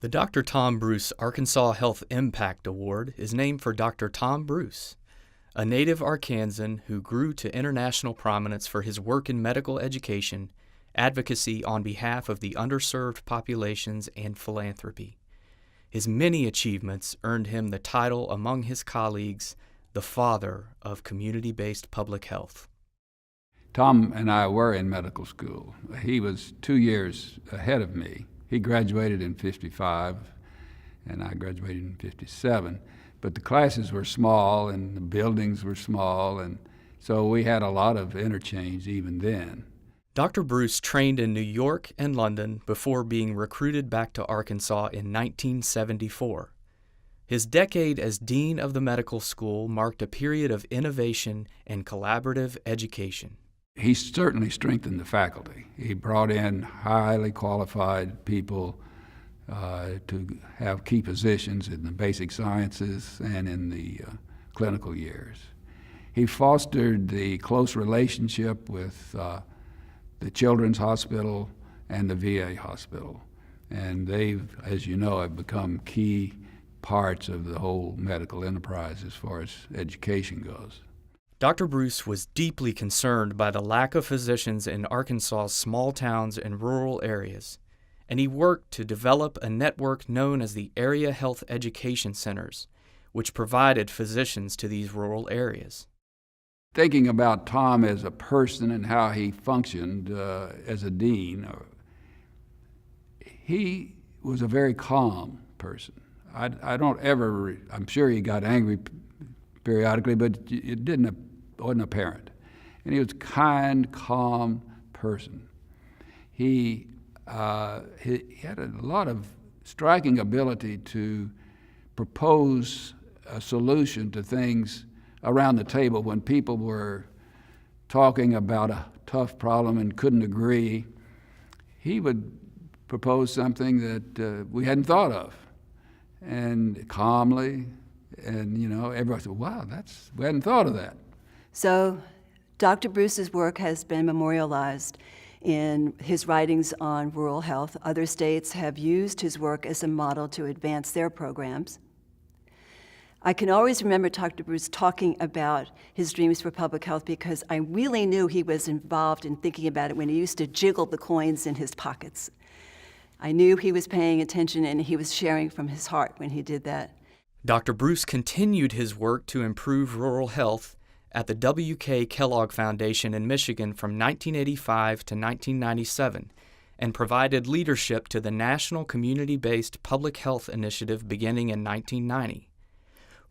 The Dr. Tom Bruce Arkansas Health Impact Award is named for Dr. Tom Bruce, a native Arkansan who grew to international prominence for his work in medical education, advocacy on behalf of the underserved populations, and philanthropy. His many achievements earned him the title among his colleagues, the father of community-based public health. Tom and I were in medical school. He was 2 years ahead of me. He graduated in '55, and I graduated in '57. But the classes were small, and the buildings were small, and so we had a lot of interchange even then. Dr. Bruce trained in New York and London before being recruited back to Arkansas in 1974. His decade as dean of the medical school marked a period of innovation and collaborative education. He certainly strengthened the faculty. He brought in highly qualified people to have key positions in the basic sciences and in the clinical years. He fostered the close relationship with the Children's Hospital and the VA Hospital. And they've, as you know, have become key parts of the whole medical enterprise as far as education goes. Dr. Bruce was deeply concerned by the lack of physicians in Arkansas's small towns and rural areas, and he worked to develop a network known as the Area Health Education Centers, which provided physicians to these rural areas. Thinking about Tom as a person and how he functioned as a dean, he was a very calm person. I'm sure he got angry periodically, but it wasn't apparent. And he was a kind, calm person. He had a lot of striking ability to propose a solution to things around the table when people were talking about a tough problem and couldn't agree. He would propose something that we hadn't thought of, and calmly, and everybody said, wow, we hadn't thought of that. So Dr. Bruce's work has been memorialized in his writings on rural health. Other states have used his work as a model to advance their programs. I can always remember Dr. Bruce talking about his dreams for public health because I really knew he was involved in thinking about it when he used to jiggle the coins in his pockets. I knew he was paying attention and he was sharing from his heart when he did that. Dr. Bruce continued his work to improve rural health at the W.K. Kellogg Foundation in Michigan from 1985 to 1997 and provided leadership to the National Community-Based Public Health Initiative beginning in 1990.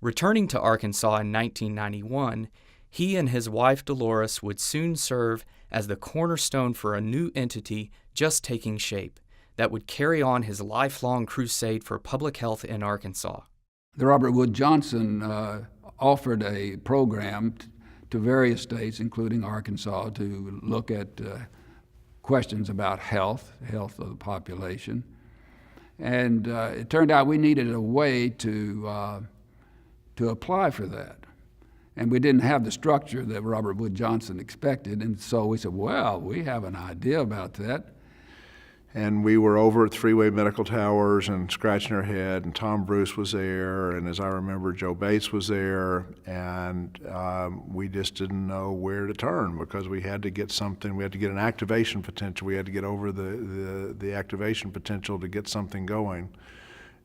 Returning to Arkansas in 1991, he and his wife Dolores would soon serve as the cornerstone for a new entity just taking shape that would carry on his lifelong crusade for public health in Arkansas. The Robert Wood Johnson offered a program to various states, including Arkansas, to look at questions about health of the population. And it turned out we needed a way to apply for that. And we didn't have the structure that Robert Wood Johnson expected, and so we said, well, we have an idea about that. And we were over at Three-Way Medical Towers and scratching our head, and Tom Bruce was there, and as I remember, Joe Bates was there, and we just didn't know where to turn because we had to get something, we had to get an activation potential, we had to get over the activation potential to get something going.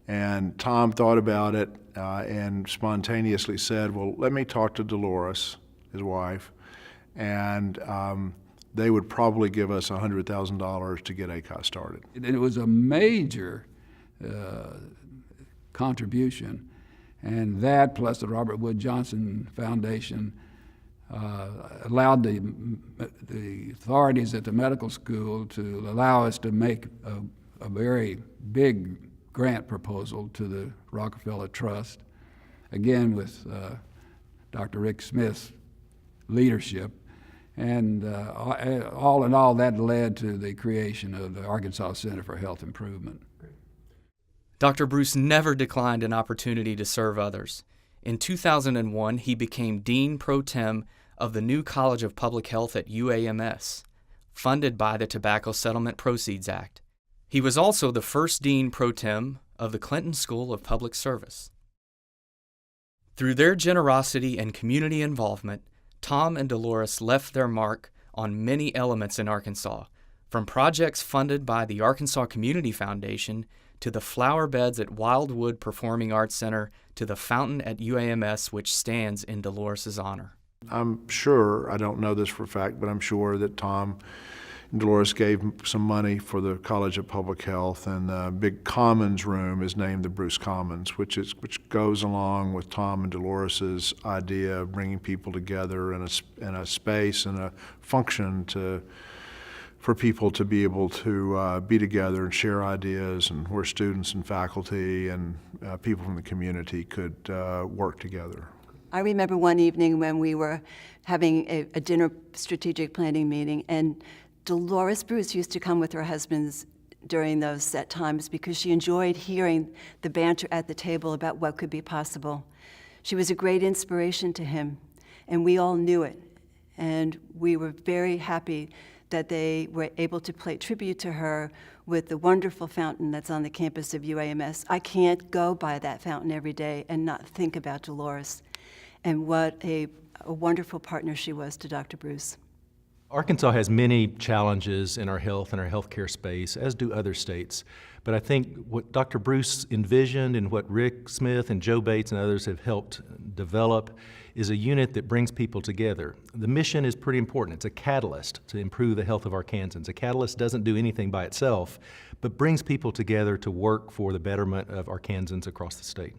And Tom thought about it and spontaneously said, well, let me talk to Dolores, his wife, and they would probably give us $100,000 to get ACHI started. And it was a major contribution, and that plus the Robert Wood Johnson Foundation allowed the authorities at the medical school to allow us to make a very big grant proposal to the Rockefeller Trust, again with Dr. Rick Smith's leadership. And all in all, that led to the creation of the Arkansas Center for Health Improvement. Dr. Bruce never declined an opportunity to serve others. In 2001, he became Dean Pro Tem of the new College of Public Health at UAMS, funded by the Tobacco Settlement Proceeds Act. He was also the first Dean Pro Tem of the Clinton School of Public Service. Through their generosity and community involvement, Tom and Dolores left their mark on many elements in Arkansas, from projects funded by the Arkansas Community Foundation to the flower beds at Wildwood Performing Arts Center to the fountain at UAMS, which stands in Dolores' honor. I'm sure, I don't know this for a fact, but I'm sure that Tom and Dolores gave some money for the College of Public Health, and the big Commons room is named the Bruce Commons, which goes along with Tom and Dolores' idea of bringing people together in a space and a function for people to be able to be together and share ideas, and where students and faculty and people from the community could work together. I remember one evening when we were having a dinner strategic planning meeting, and Dolores Bruce used to come with her husbands during those set times because she enjoyed hearing the banter at the table about what could be possible. She was a great inspiration to him, and we all knew it. And we were very happy that they were able to pay tribute to her with the wonderful fountain that's on the campus of UAMS. I can't go by that fountain every day and not think about Dolores, and what a wonderful partner she was to Dr. Bruce. Arkansas has many challenges in our health and our healthcare space, as do other states. But I think what Dr. Bruce envisioned and what Rick Smith and Joe Bates and others have helped develop is a unit that brings people together. The mission is pretty important. It's a catalyst to improve the health of Arkansans. A catalyst doesn't do anything by itself, but brings people together to work for the betterment of Arkansans across the state.